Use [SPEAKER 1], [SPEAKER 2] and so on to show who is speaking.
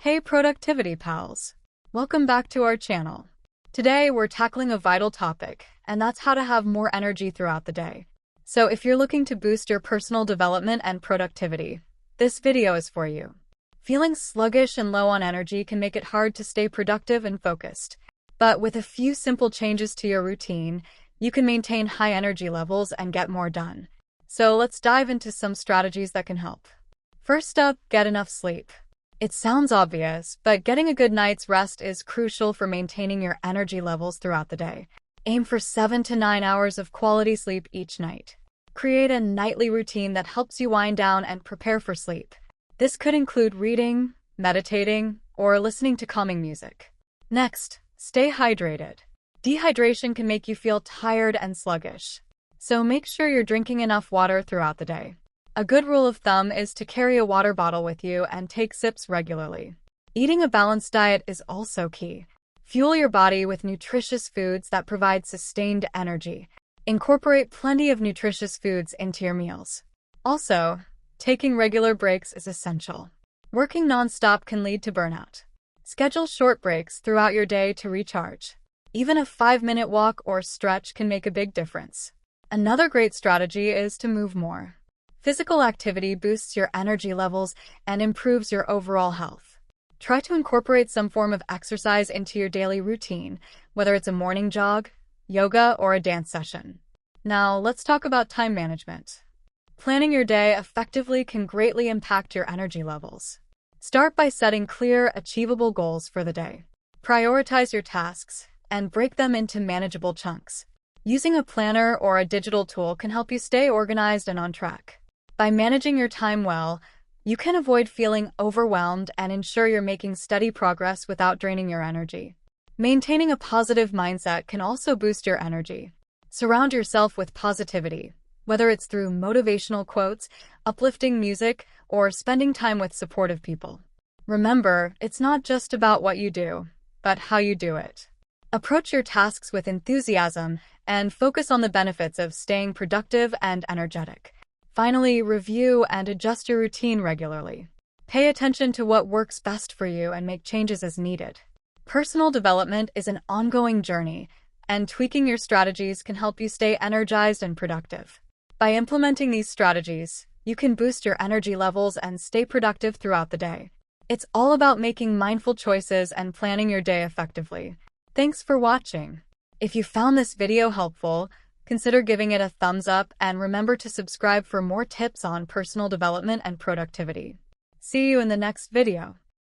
[SPEAKER 1] Hey productivity pals! Welcome back to our channel. Today we're tackling a vital topic, and that's how to have more energy throughout the day. So if you're looking to boost your personal development and productivity, this video is for you. Feeling sluggish and low on energy can make it hard to stay productive and focused. But with a few simple changes to your routine, you can maintain high energy levels and get more done. So let's dive into some strategies that can help. First up, get enough sleep. It sounds obvious, but getting a good night's rest is crucial for maintaining your energy levels throughout the day. Aim for 7 to 9 hours of quality sleep each night. Create a nightly routine that helps you wind down and prepare for sleep. This could include reading, meditating, or listening to calming music. Next, stay hydrated. Dehydration can make you feel tired and sluggish, so make sure you're drinking enough water throughout the day. A good rule of thumb is to carry a water bottle with you and take sips regularly. Eating a balanced diet is also key. Fuel your body with nutritious foods that provide sustained energy. Incorporate plenty of nutritious foods into your meals. Also, taking regular breaks is essential. Working nonstop can lead to burnout. Schedule short breaks throughout your day to recharge. Even a 5-minute walk or stretch can make a big difference. Another great strategy is to move more. Physical activity boosts your energy levels and improves your overall health. Try to incorporate some form of exercise into your daily routine, whether it's a morning jog, yoga, or a dance session. Now, let's talk about time management. Planning your day effectively can greatly impact your energy levels. Start by setting clear, achievable goals for the day. Prioritize your tasks and break them into manageable chunks. Using a planner or a digital tool can help you stay organized and on track. By managing your time well, you can avoid feeling overwhelmed and ensure you're making steady progress without draining your energy. Maintaining a positive mindset can also boost your energy. Surround yourself with positivity, whether it's through motivational quotes, uplifting music, or spending time with supportive people. Remember, it's not just about what you do, but how you do it. Approach your tasks with enthusiasm and focus on the benefits of staying productive and energetic. Finally, review and adjust your routine regularly. Pay attention to what works best for you and make changes as needed. Personal development is an ongoing journey, and tweaking your strategies can help you stay energized and productive. By implementing these strategies, you can boost your energy levels and stay productive throughout the day. It's all about making mindful choices and planning your day effectively. Thanks for watching. If you found this video helpful, consider giving it a thumbs up and remember to subscribe for more tips on personal development and productivity. See you in the next video.